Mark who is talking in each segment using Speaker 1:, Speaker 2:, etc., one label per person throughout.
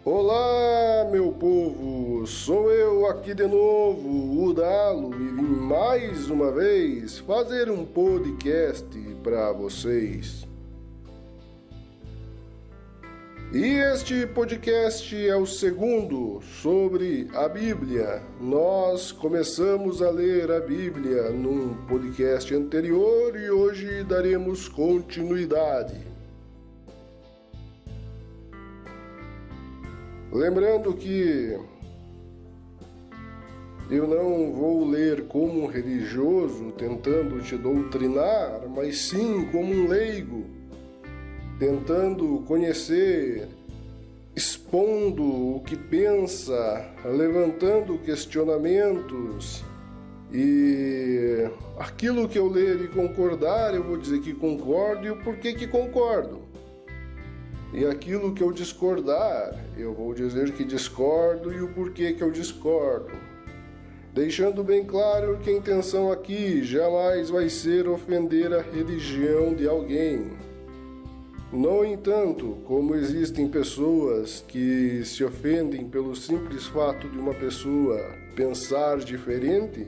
Speaker 1: Olá, meu povo! Sou eu aqui de novo, o Dalo, e vim mais uma vez fazer um podcast para vocês. E este podcast é o segundo sobre a Bíblia. Nós começamos a ler a Bíblia num podcast anterior e hoje daremos continuidade. Lembrando que eu não vou ler como um religioso tentando te doutrinar, mas sim como um leigo, tentando conhecer, expondo o que pensa, levantando questionamentos, e aquilo que eu ler e concordar, eu vou dizer que concordo e o porquê que concordo. E aquilo que eu discordar, eu vou dizer que discordo e o porquê que eu discordo. Deixando bem claro que a intenção aqui jamais vai ser ofender a religião de alguém. No entanto, como existem pessoas que se ofendem pelo simples fato de uma pessoa pensar diferente,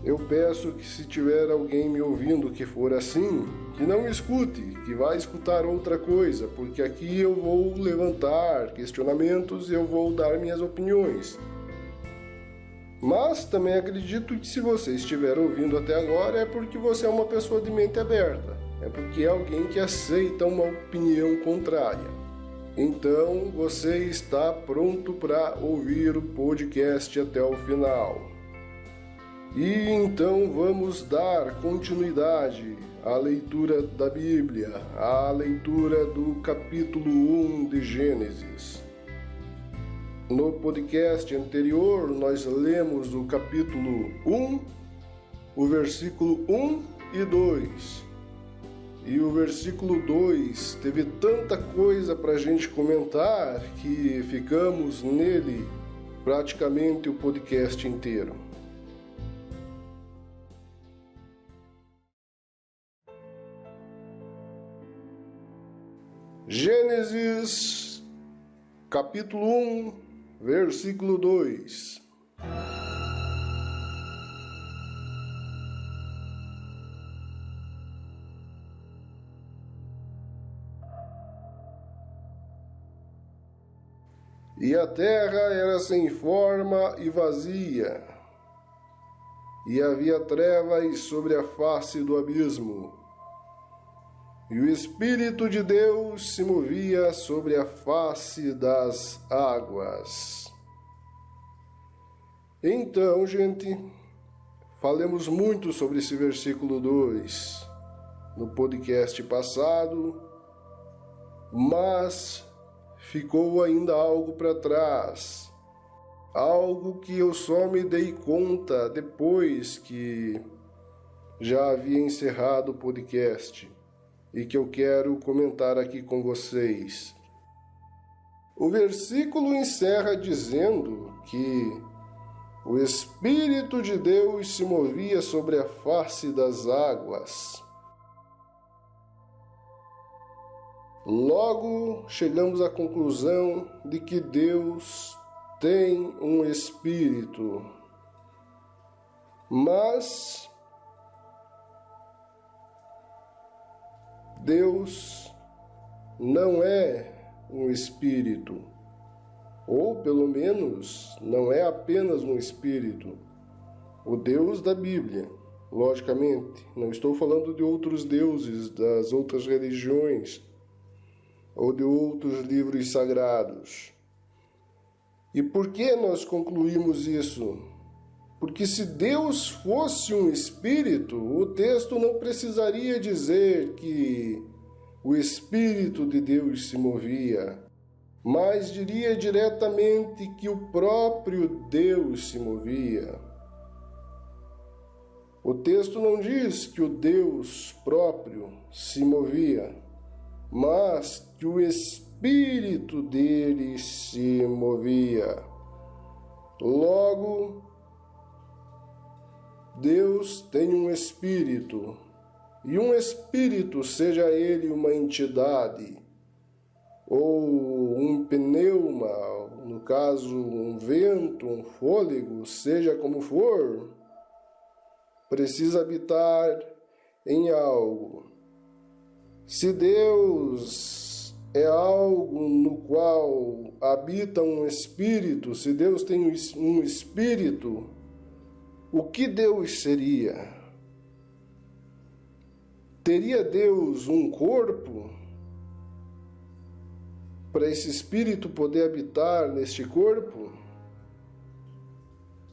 Speaker 1: eu peço que se tiver alguém me ouvindo que for assim, que não me escute, que vá escutar outra coisa, porque aqui eu vou levantar questionamentos e eu vou dar minhas opiniões. Mas também acredito que se você estiver ouvindo até agora é porque você é uma pessoa de mente aberta, é porque é alguém que aceita uma opinião contrária. Então você está pronto para ouvir o podcast até o final. E então vamos dar continuidade à leitura da Bíblia, à leitura do capítulo 1 de Gênesis. No podcast anterior, nós lemos o capítulo 1, o versículo 1 e 2. E o versículo 2 teve tanta coisa para a gente comentar que ficamos nele praticamente o podcast inteiro. Gênesis, capítulo 1, versículo 2. E a terra era sem forma e vazia, e havia trevas sobre a face do abismo. E o Espírito de Deus se movia sobre a face das águas. Então, gente, falemos muito sobre esse versículo 2 no podcast passado, mas ficou ainda algo para trás. Algo que eu só me dei conta depois que já havia encerrado o podcast. E que eu quero comentar aqui com vocês. O versículo encerra dizendo que o Espírito de Deus se movia sobre a face das águas. Logo, chegamos à conclusão de que Deus tem um Espírito, mas Deus não é um espírito, ou pelo menos não é apenas um espírito. O Deus da Bíblia, logicamente, não estou falando de outros deuses das outras religiões ou de outros livros sagrados. E por que nós concluímos isso? Porque se Deus fosse um espírito, o texto não precisaria dizer que o Espírito de Deus se movia, mas diria diretamente que o próprio Deus se movia. O texto não diz que o Deus próprio se movia, mas que o Espírito dele se movia. Logo, Deus tem um espírito, e um espírito, seja ele uma entidade, ou um pneuma, no caso um vento, um fôlego, seja como for, precisa habitar em algo. Se Deus é algo no qual habita um espírito, se Deus tem um espírito, o que Deus seria? Teria Deus um corpo para esse espírito poder habitar neste corpo?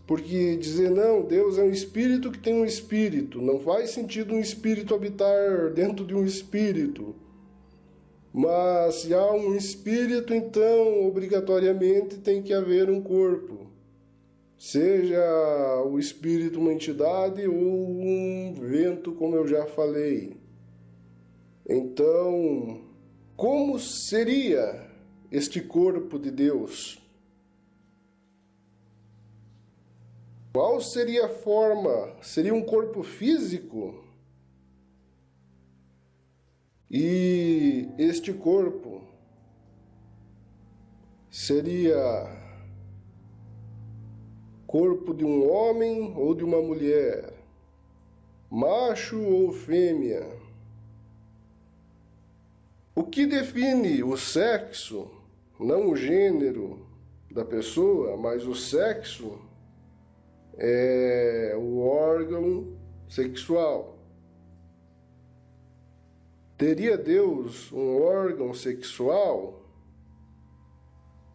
Speaker 1: Porque dizer não, Deus é um espírito que tem um espírito, não faz sentido um espírito habitar dentro de um espírito. Mas se há um espírito, então obrigatoriamente tem que haver um corpo. Seja o espírito uma entidade ou um vento, como eu já falei. Então, como seria este corpo de Deus? Qual seria a forma? Seria um corpo físico? E este corpo seria corpo de um homem ou de uma mulher, macho ou fêmea? O que define o sexo, não o gênero da pessoa, mas o sexo, é o órgão sexual. Teria Deus um órgão sexual?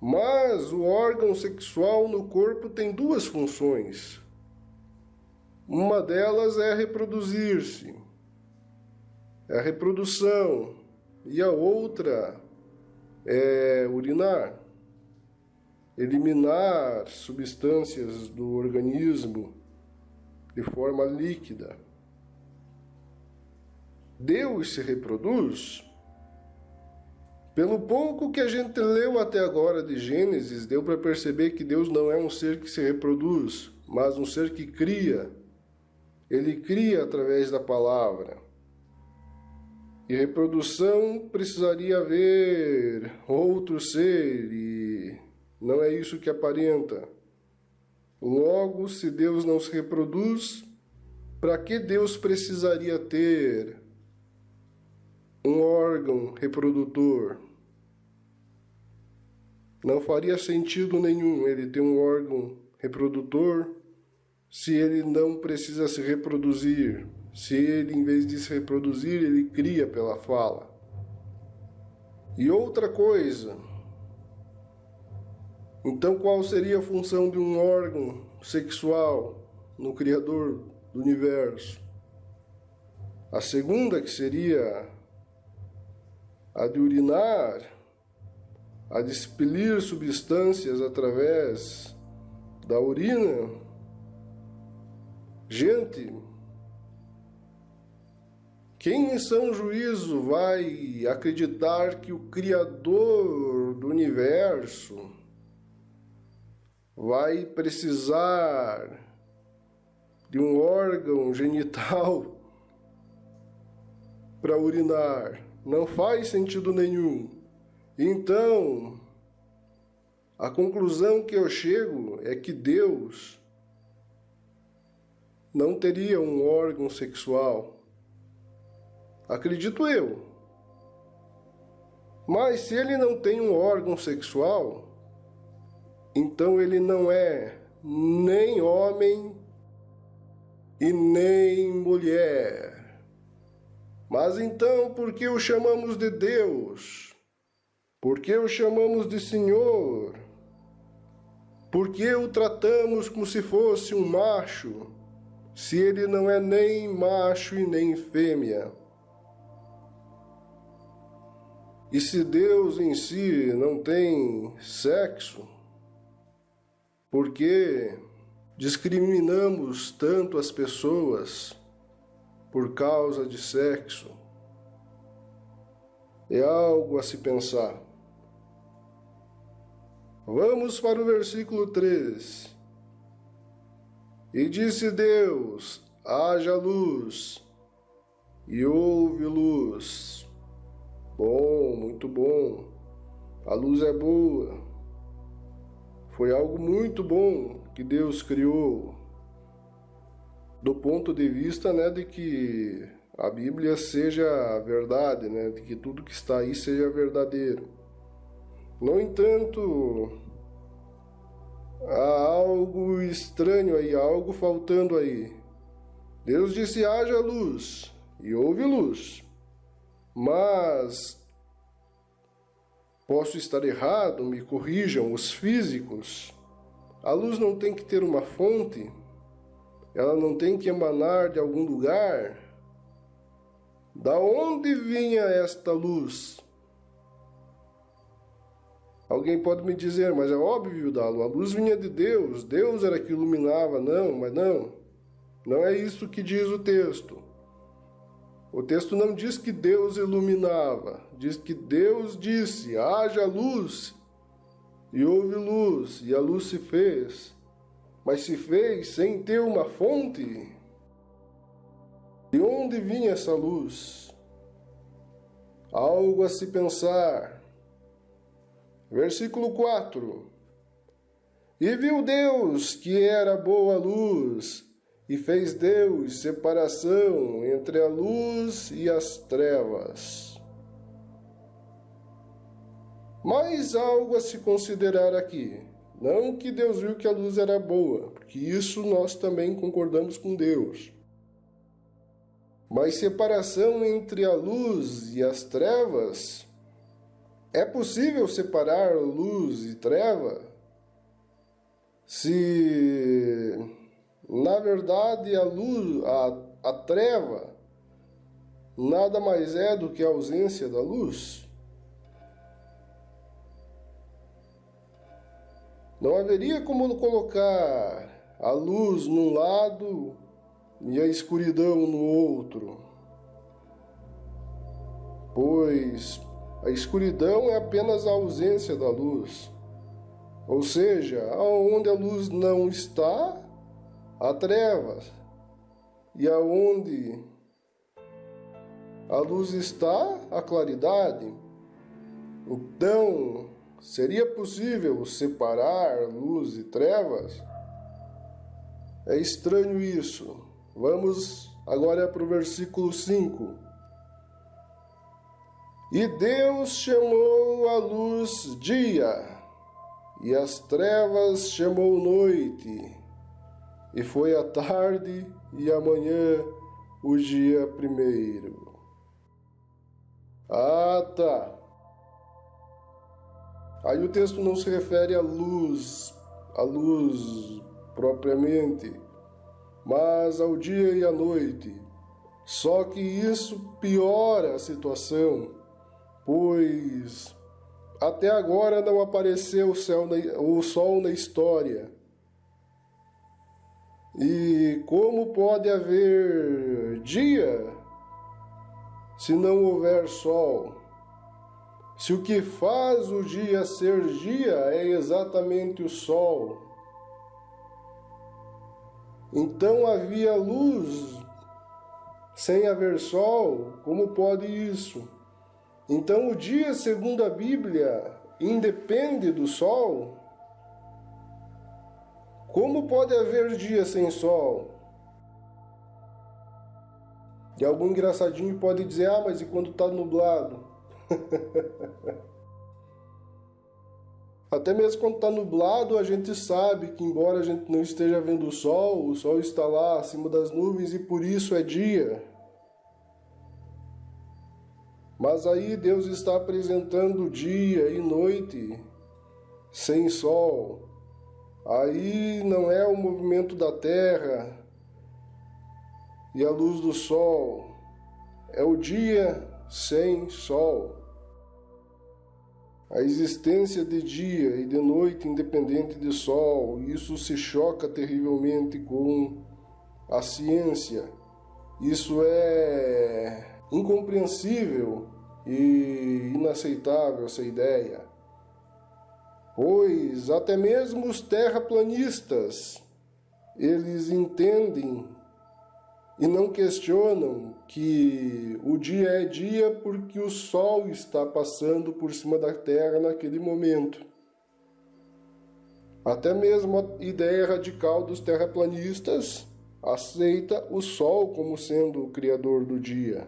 Speaker 1: Mas o órgão sexual no corpo tem duas funções. Uma delas é reproduzir-se, é a reprodução, e a outra é urinar, eliminar substâncias do organismo de forma líquida. Deus se reproduz? Pelo pouco que a gente leu até agora de Gênesis, deu para perceber que Deus não é um ser que se reproduz, mas um ser que cria. Ele cria através da palavra. E reprodução precisaria haver outro ser, e não é isso que aparenta. Logo, se Deus não se reproduz, para que Deus precisaria ter um órgão reprodutor? Não faria sentido nenhum ele ter um órgão reprodutor se ele não precisa se reproduzir. Se ele, em vez de se reproduzir, ele cria pela fala. E outra coisa, então qual seria a função de um órgão sexual no Criador do Universo? A segunda, que seria a de urinar, a de expelir substâncias através da urina. Gente, quem em sã juízo vai acreditar que o Criador do Universo vai precisar de um órgão genital para urinar? Não faz sentido nenhum. Então, a conclusão que eu chego é que Deus não teria um órgão sexual. Acredito eu. Mas se ele não tem um órgão sexual, então ele não é nem homem e nem mulher. Mas então, por que o chamamos de Deus? Por que o chamamos de Senhor? Por que o tratamos como se fosse um macho, se ele não é nem macho e nem fêmea? E se Deus em si não tem sexo, por que discriminamos tanto as pessoas por causa de sexo? É algo a se pensar. Vamos para o versículo 3. E disse Deus: haja luz, e houve luz. Bom, muito bom. A luz é boa. Foi algo muito bom que Deus criou, do ponto de vista, né, de que a Bíblia seja a verdade, né, de que tudo que está aí seja verdadeiro. No entanto, há algo estranho aí, há algo faltando aí. Deus disse: haja luz, e houve luz. Mas posso estar errado, me corrijam os físicos. A luz não tem que ter uma fonte? Ela não tem que emanar de algum lugar? Da onde vinha esta luz? Alguém pode me dizer: mas é óbvio, Dalo, a luz vinha de Deus, Deus era que iluminava. Não, mas não é isso que diz o texto. O texto não diz que Deus iluminava, diz que Deus disse: haja luz, e houve luz, e a luz se fez. Mas se fez sem ter uma fonte? De onde vinha essa luz? Algo a se pensar. Versículo 4. E viu Deus que era boa luz, e fez Deus separação entre a luz e as trevas. Mas algo a se considerar aqui. Não que Deus viu que a luz era boa, porque isso nós também concordamos com Deus. Mas separação entre a luz e as trevas? É possível separar luz e treva? Se, na verdade, a treva nada mais é do que a ausência da luz? Não haveria como colocar a luz num lado e a escuridão no outro, pois a escuridão é apenas a ausência da luz. Ou seja, aonde a luz não está, há trevas. E aonde a luz está, há claridade. Então, seria possível separar luz e trevas? É estranho isso. Vamos agora para o versículo 5. E Deus chamou a luz dia, e as trevas chamou noite, e foi a tarde e a manhã o dia primeiro. Ah, tá. Aí o texto não se refere à luz propriamente, mas ao dia e à noite. Só que isso piora a situação, pois até agora não apareceu o sol na história. E como pode haver dia se não houver sol? Se o que faz o dia ser dia é exatamente o sol. Então havia luz sem haver sol? Como pode isso? Então o dia, segundo a Bíblia, independe do sol? Como pode haver dia sem sol? E algum engraçadinho pode dizer: ah, mas e quando está nublado? Até mesmo quando está nublado, a gente sabe que, embora a gente não esteja vendo o sol está lá acima das nuvens e por isso é dia. Mas aí Deus está apresentando dia e noite sem sol. Aí não é o movimento da terra e a luz do sol, é o dia sem sol. A existência de dia e de noite independente de sol, isso se choca terrivelmente com a ciência. Isso é incompreensível e inaceitável, essa ideia. Pois até mesmo os terraplanistas, eles entendem e não questionam que o dia é dia porque o Sol está passando por cima da Terra naquele momento. Até mesmo a ideia radical dos terraplanistas aceita o Sol como sendo o criador do dia.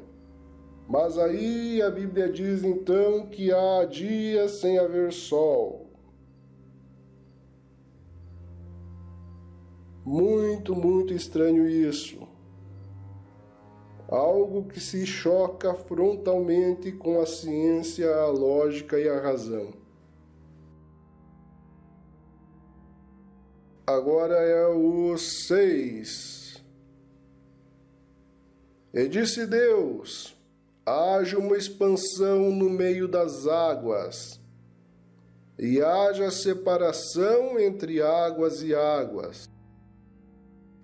Speaker 1: Mas aí a Bíblia diz então que há dia sem haver sol. Muito estranho isso. Algo que se choca frontalmente com a ciência, a lógica e a razão. Agora é o 6. E disse Deus: haja uma expansão no meio das águas, e haja separação entre águas e águas.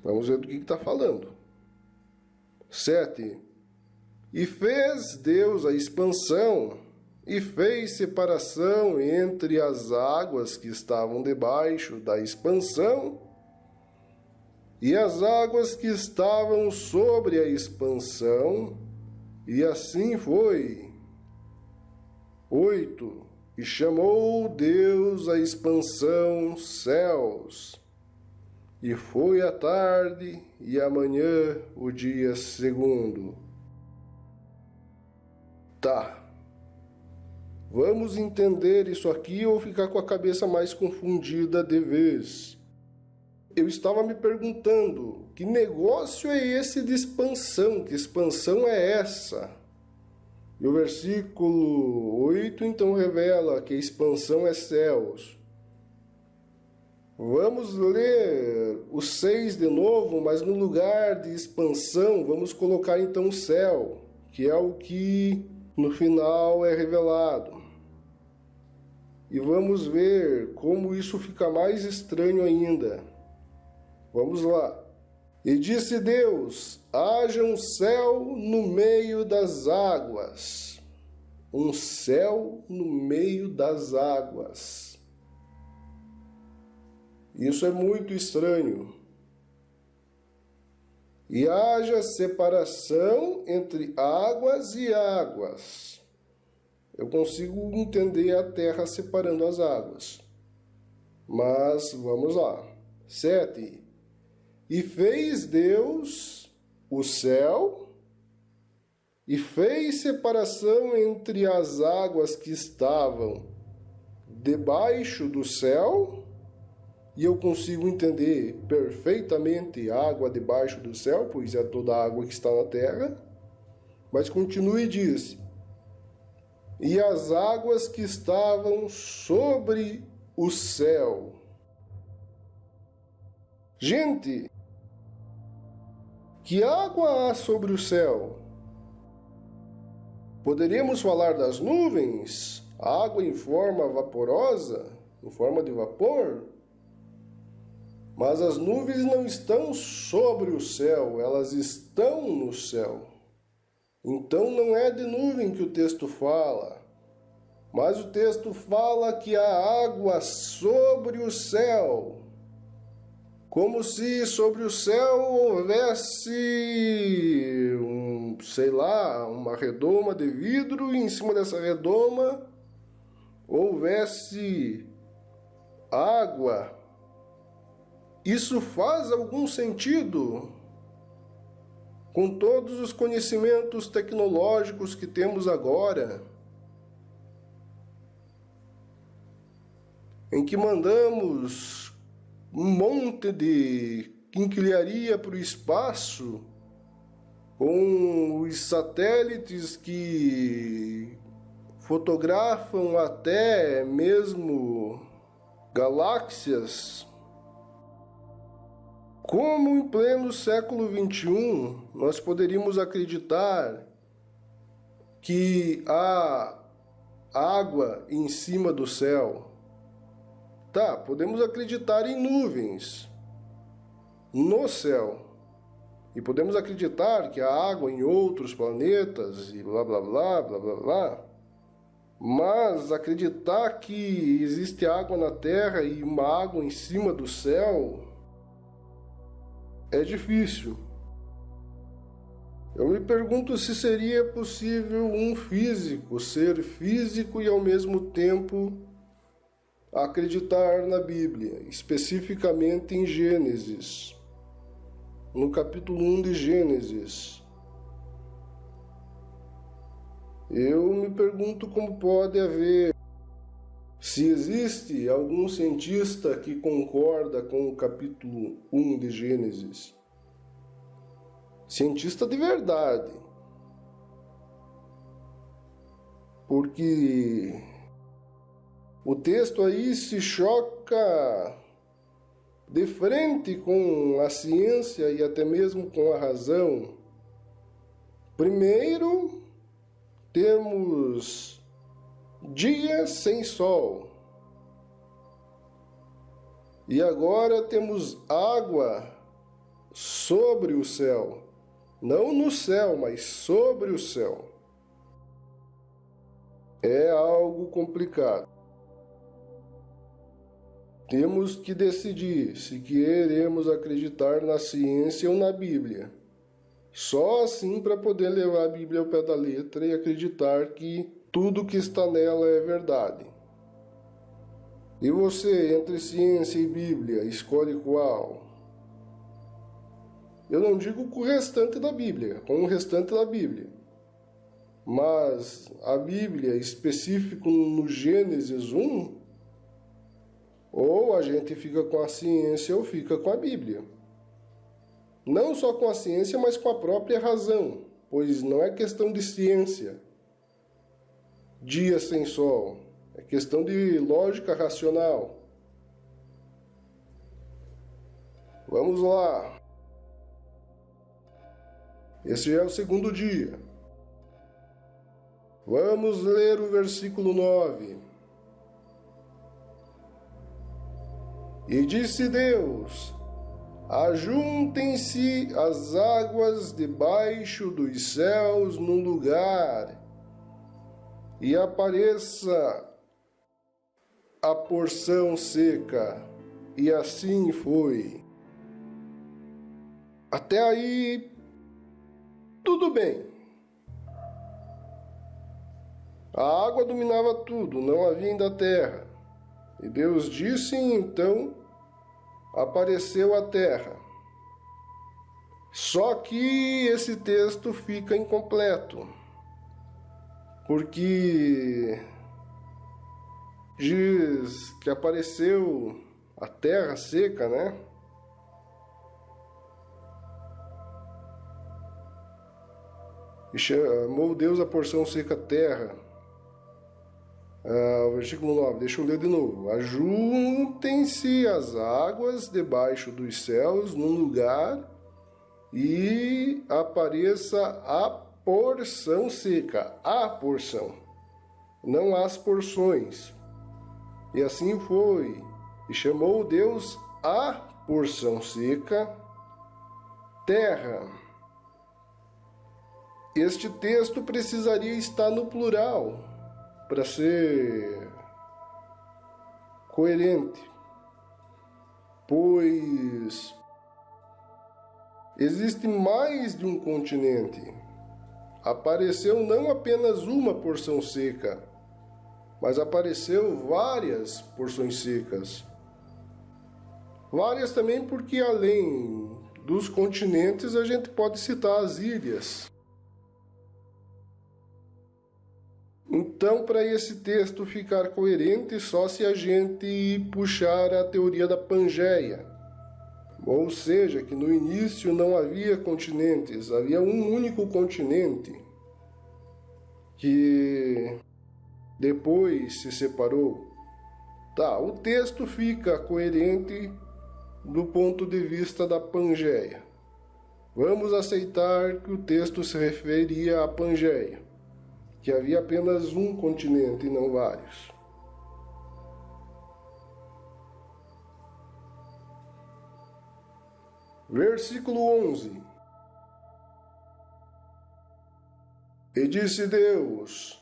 Speaker 1: Vamos ver do que está falando. 7. E fez Deus a expansão, e fez separação entre as águas que estavam debaixo da expansão e as águas que estavam sobre a expansão, e assim foi. 8. E chamou Deus a expansão céus. E foi a tarde e amanhã o dia segundo. Tá. Vamos entender isso aqui ou ficar com a cabeça mais confundida de vez. Eu estava me perguntando, que negócio é esse de expansão? Que expansão é essa? E o versículo 8 então revela que a expansão é céus. Vamos ler o 6 de novo, mas no lugar de expansão, vamos colocar então o céu, que é o que no final é revelado. E vamos ver como isso fica mais estranho ainda. Vamos lá. E disse Deus: haja um céu no meio das águas. Um céu no meio das águas. Isso é muito estranho. E haja separação entre águas e águas. Eu consigo entender a terra separando as águas. Mas vamos lá. 7. E fez Deus o céu, e fez separação entre as águas que estavam debaixo do céu, e eu consigo entender perfeitamente a água debaixo do céu, pois é toda a água que está na terra. Mas continua e diz: e as águas que estavam sobre o céu. Gente, que água há sobre o céu? Poderíamos falar das nuvens? Água em forma vaporosa, em forma de vapor? Mas as nuvens não estão sobre o céu, elas estão no céu. Então não é de nuvem que o texto fala, mas o texto fala que há água sobre o céu. Como se sobre o céu houvesse, uma redoma de vidro, e em cima dessa redoma houvesse água. Isso faz algum sentido? Com todos os conhecimentos tecnológicos que temos agora, em que mandamos um monte de quinquilharia para o espaço, com os satélites que fotografam até mesmo galáxias. Como em pleno século XXI nós poderíamos acreditar que há água em cima do céu? Tá, podemos acreditar em nuvens no céu. E podemos acreditar que há água em outros planetas e blá blá blá blá blá blá. Mas acreditar que existe água na Terra e uma água em cima do céu é difícil. Eu me pergunto se seria possível um físico ser físico e ao mesmo tempo acreditar na Bíblia, especificamente em Gênesis, no capítulo 1 de Gênesis. Eu me pergunto como pode haver, se existe algum cientista que concorda com o capítulo 1 de Gênesis. Cientista de verdade. Porque o texto aí se choca de frente com a ciência e até mesmo com a razão. Primeiro, temos dias sem sol. E agora temos água sobre o céu. Não no céu, mas sobre o céu. É algo complicado. Temos que decidir se queremos acreditar na ciência ou na Bíblia. Só assim para poder levar a Bíblia ao pé da letra e acreditar que tudo que está nela é verdade. E você, entre ciência e Bíblia, escolhe qual? Eu não digo com o restante da Bíblia, com o restante da Bíblia. Mas a Bíblia, específico no Gênesis 1, ou a gente fica com a ciência ou fica com a Bíblia. Não só com a ciência, mas com a própria razão, pois não é questão de ciência, dia sem sol, é questão de lógica racional. Vamos lá. Esse é o segundo dia. Vamos ler o versículo 9. E disse Deus: ajuntem-se as águas debaixo dos céus num lugar, e apareça a porção seca. E assim foi. Até aí, tudo bem. A água dominava tudo, não havia ainda terra. E Deus disse, então apareceu a terra. Só que esse texto fica incompleto, porque diz que apareceu a terra seca, né? E chamou Deus a porção seca terra. O versículo 9, deixa eu ler de novo. Ajuntem-se as águas debaixo dos céus num lugar e apareça a porção seca. A porção, não as porções. E assim foi. E chamou Deus a porção seca terra. Este texto precisaria estar no plural para ser coerente, pois existe mais de um continente. Apareceu não apenas uma porção seca, mas apareceu várias porções secas. Várias também porque além dos continentes a gente pode citar as ilhas. Então, para esse texto ficar coerente, só se a gente puxar a teoria da Pangeia. Ou seja, que no início não havia continentes, havia um único continente que depois se separou. Tá, o texto fica coerente do ponto de vista da Pangeia. Vamos aceitar que o texto se referia à Pangeia, que havia apenas um continente e não vários. Versículo 11. E disse Deus: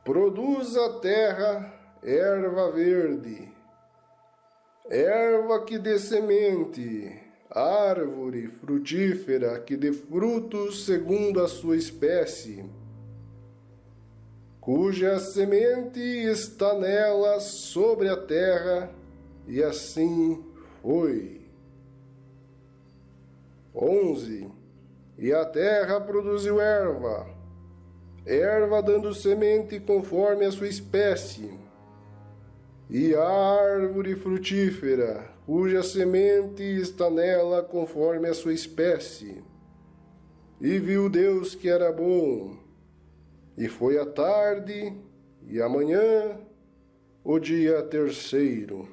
Speaker 1: produz a terra erva verde, erva que dê semente, árvore frutífera que dê frutos segundo a sua espécie, cuja semente está nela sobre a terra, e assim foi. 11. E a terra produziu erva dando semente conforme a sua espécie, e a árvore frutífera, cuja semente está nela conforme a sua espécie. E viu Deus que era bom, e foi a tarde, e amanhã, o dia terceiro.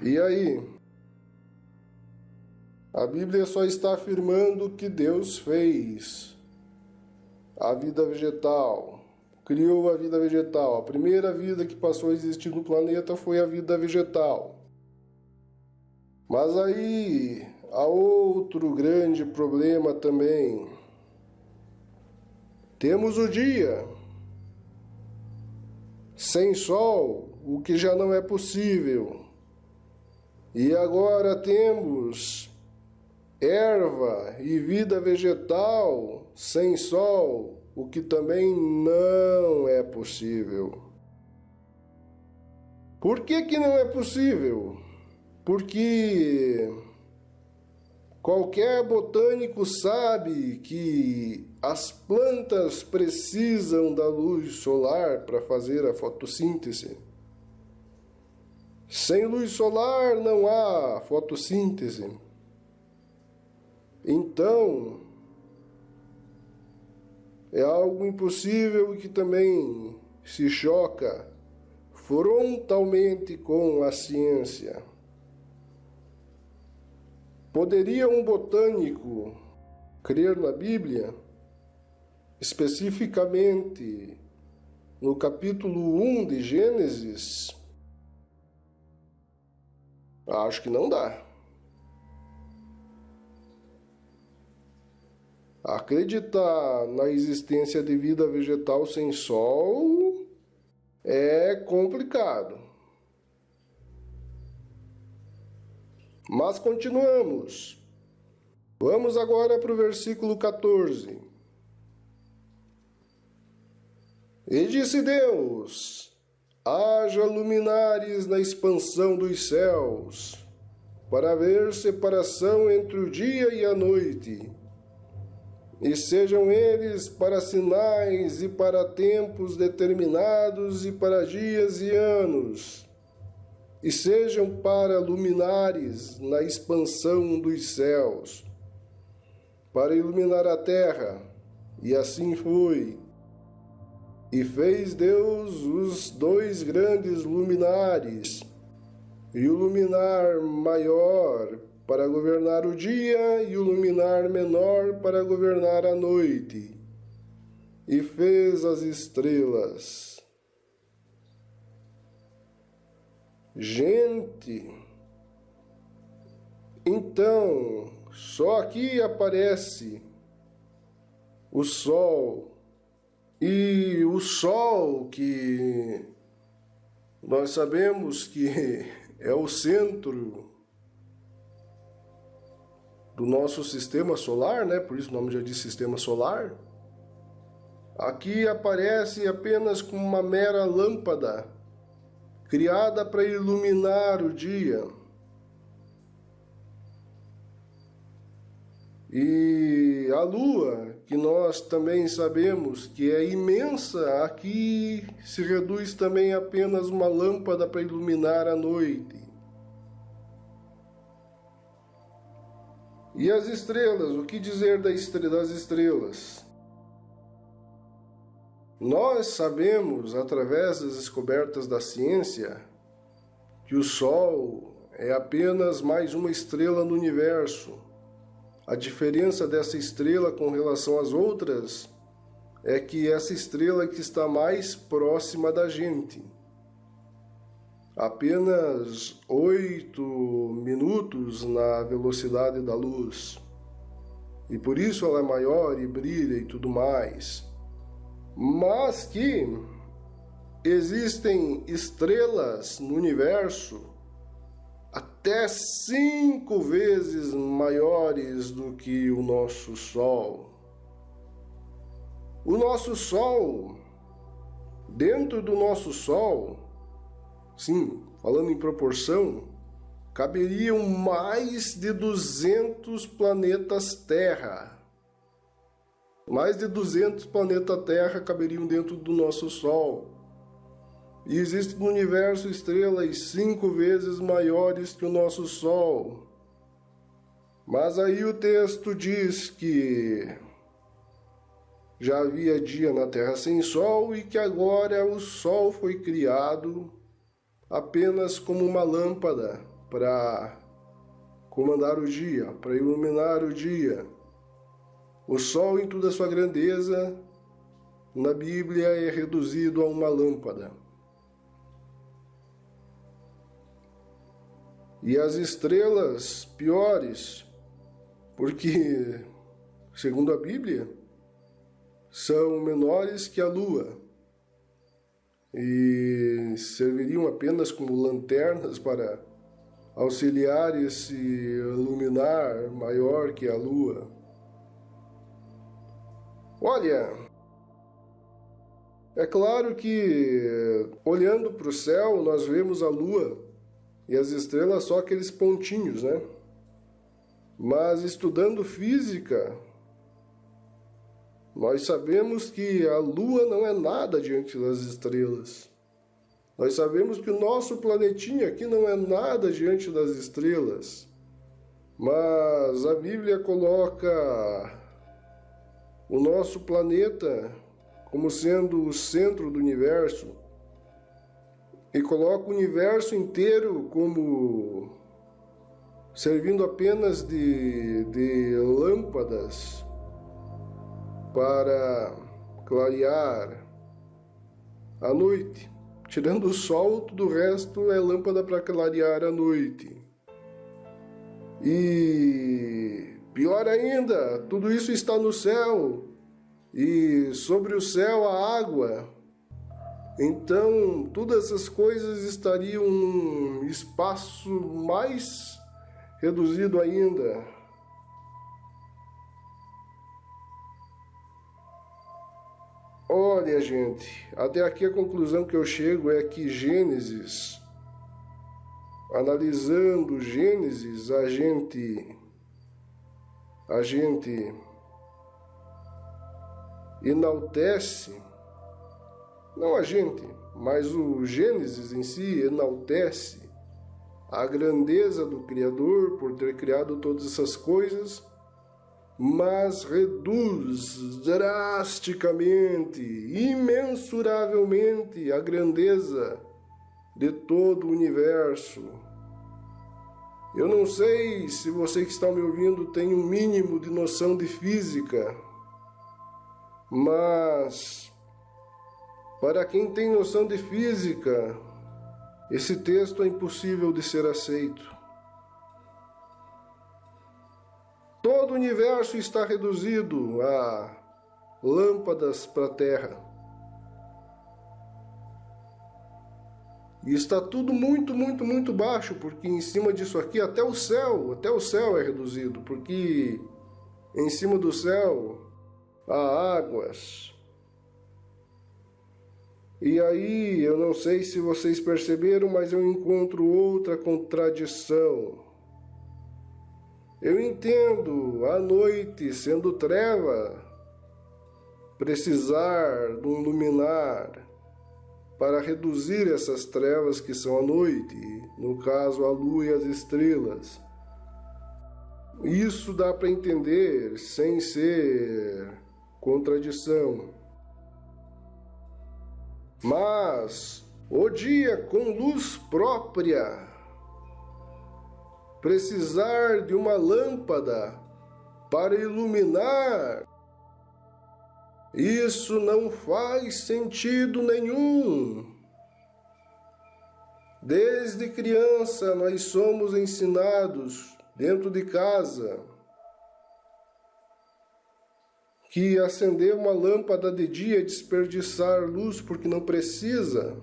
Speaker 1: E aí? A Bíblia só está afirmando que Deus fez a vida vegetal, criou a vida vegetal. A primeira vida que passou a existir no planeta foi a vida vegetal. Mas aí há outro grande problema também. Temos o dia sem sol, o que já não é possível. E agora temos erva e vida vegetal sem sol, o que também não é possível. Por que não é possível? Porque qualquer botânico sabe que as plantas precisam da luz solar para fazer a fotossíntese. Sem luz solar não há fotossíntese. Então, é algo impossível e que também se choca frontalmente com a ciência. Poderia um botânico crer na Bíblia, especificamente no capítulo 1 de Gênesis? Acho que não dá. Acreditar na existência de vida vegetal sem sol é complicado. Mas continuamos. Vamos agora para o versículo 14. E disse Deus: haja luminares na expansão dos céus, para haver separação entre o dia e a noite, e sejam eles para sinais e para tempos determinados e para dias e anos, e sejam para luminares na expansão dos céus, para iluminar a terra. E assim foi. E fez Deus os 2 grandes luminares, e o luminar maior para governar o dia, e o luminar menor para governar a noite. E fez as estrelas. Gente, então, só aqui aparece o Sol, e o Sol que nós sabemos que é o centro do nosso sistema solar, né? Por isso o nome já diz sistema solar. Aqui aparece apenas como uma mera lâmpada, criada para iluminar o dia. E a Lua, que nós também sabemos que é imensa, aqui se reduz também a apenas uma lâmpada para iluminar a noite. E as estrelas, o que dizer das estrelas? Nós sabemos, através das descobertas da ciência, que o Sol é apenas mais uma estrela no universo. A diferença dessa estrela com relação às outras é que essa estrela que está mais próxima da gente. Apenas 8 minutos na velocidade da luz. E por isso ela é maior e brilha e tudo mais. Mas que existem estrelas no universo a até 5 vezes maiores do que o nosso Sol. O nosso Sol, dentro do nosso Sol, sim, falando em proporção, caberiam mais de 200 planetas Terra. Mais de 200 planetas Terra caberiam dentro do nosso Sol. E existem no universo estrelas 5 vezes maiores que o nosso Sol. Mas aí o texto diz que já havia dia na Terra sem Sol e que agora o Sol foi criado apenas como uma lâmpada para comandar o dia, para iluminar o dia. O Sol, em toda a sua grandeza, na Bíblia é reduzido a uma lâmpada. E as estrelas piores, porque, segundo a Bíblia, são menores que a Lua e serviriam apenas como lanternas para auxiliar esse luminar maior que a Lua. Olha, é claro que olhando para o céu nós vemos a Lua e as estrelas só aqueles pontinhos, né? Mas estudando física, nós sabemos que a Lua não é nada diante das estrelas. Nós sabemos que o nosso planetinha aqui não é nada diante das estrelas. Mas a Bíblia coloca o nosso planeta como sendo o centro do universo e coloca o universo inteiro como servindo apenas de lâmpadas para clarear a noite. Tirando o sol, tudo o resto é lâmpada para clarear a noite. E pior ainda, tudo isso está no céu e sobre o céu a água. Então, todas essas coisas estariam num espaço mais reduzido ainda. Olha, gente, até aqui a conclusão que eu chego é que Gênesis, analisando Gênesis, a gente enaltece, não a gente, mas o Gênesis em si enaltece a grandeza do Criador por ter criado todas essas coisas, mas reduz drasticamente, imensuravelmente a grandeza de todo o universo. Eu não sei se você que está me ouvindo tem um mínimo de noção de física, mas para quem tem noção de física, esse texto é impossível de ser aceito. Todo o universo está reduzido a lâmpadas para a Terra. E está tudo muito, muito, muito baixo, porque em cima disso aqui até o céu é reduzido, porque em cima do céu há águas. E aí, eu não sei se vocês perceberam, mas eu encontro outra contradição. Eu entendo a noite sendo treva, precisar de um luminar para reduzir essas trevas que são a noite, no caso a lua e as estrelas. Isso dá para entender sem ser contradição. Mas o dia com luz própria, precisar de uma lâmpada para iluminar, isso não faz sentido nenhum. Desde criança nós somos ensinados dentro de casa que acender uma lâmpada de dia é desperdiçar luz porque não precisa.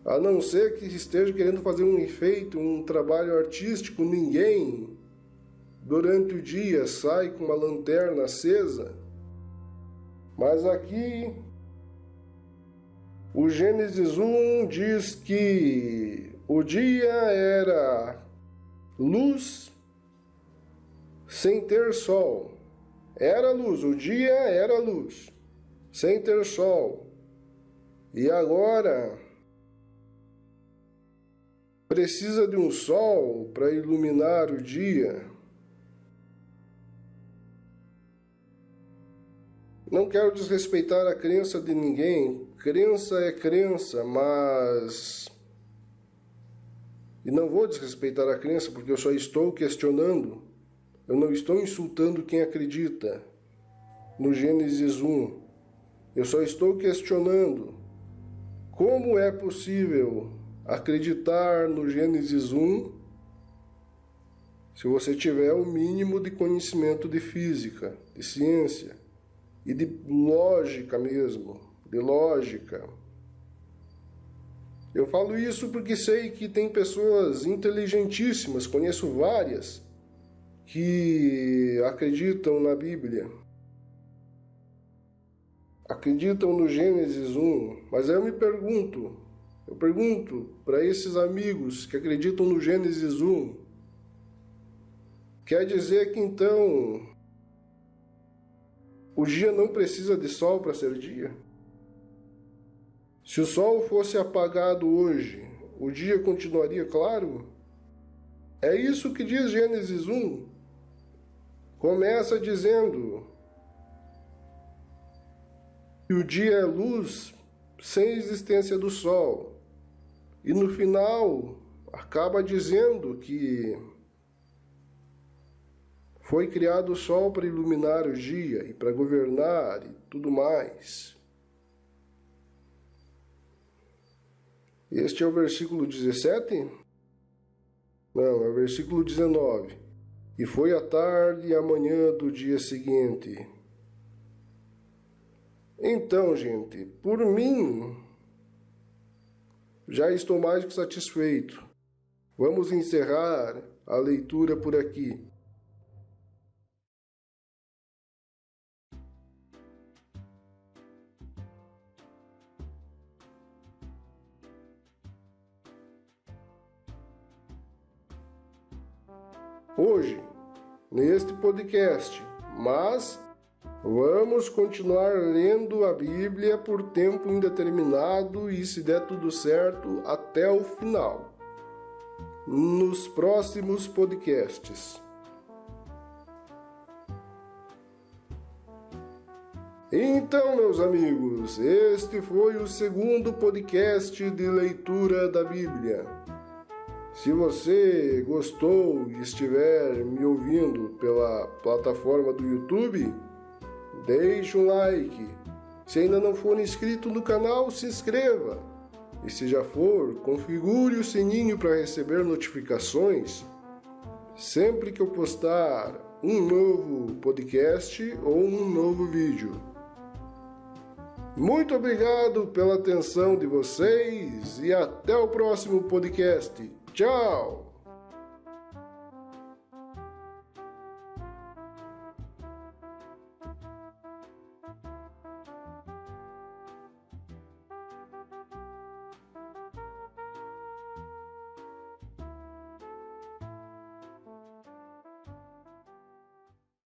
Speaker 1: A não ser que esteja querendo fazer um efeito, um trabalho artístico, ninguém durante o dia sai com uma lanterna acesa. Mas aqui o Gênesis 1 diz que o dia era luz sem ter sol. Era luz, o dia era luz, sem ter sol. E agora precisa de um sol para iluminar o dia. Não quero desrespeitar a crença de ninguém. Crença é crença, mas... E não vou desrespeitar a crença porque eu só estou questionando. Eu não estou insultando quem acredita no Gênesis 1. Eu só estou questionando como é possível acreditar no Gênesis 1 se você tiver o mínimo de conhecimento de física, de ciência e de lógica mesmo, de lógica. Eu falo isso porque sei que tem pessoas inteligentíssimas, conheço várias, que acreditam na Bíblia, acreditam no Gênesis 1, mas aí eu pergunto para esses amigos que acreditam no Gênesis 1, quer dizer que então o dia não precisa de sol para ser dia? Se o sol fosse apagado hoje, o dia continuaria claro? É isso que diz Gênesis 1. Começa dizendo que o dia é luz sem existência do sol. E no final acaba dizendo que foi criado o sol para iluminar o dia e para governar e tudo mais. Este é o versículo 17? Não, é o versículo 19. E foi a tarde e a manhã do dia seguinte. Então, gente, por mim, já estou mais que satisfeito. Vamos encerrar a leitura por aqui. Hoje, neste podcast, mas vamos continuar lendo a Bíblia por tempo indeterminado e, se der tudo certo, até o final, nos próximos podcasts. Então, meus amigos, este foi o segundo podcast de leitura da Bíblia. Se você gostou e estiver me ouvindo pela plataforma do YouTube, deixe um like. Se ainda não for inscrito no canal, se inscreva. E se já for, configure o sininho para receber notificações sempre que eu postar um novo podcast ou um novo vídeo. Muito obrigado pela atenção de vocês e até o próximo podcast. Tchau!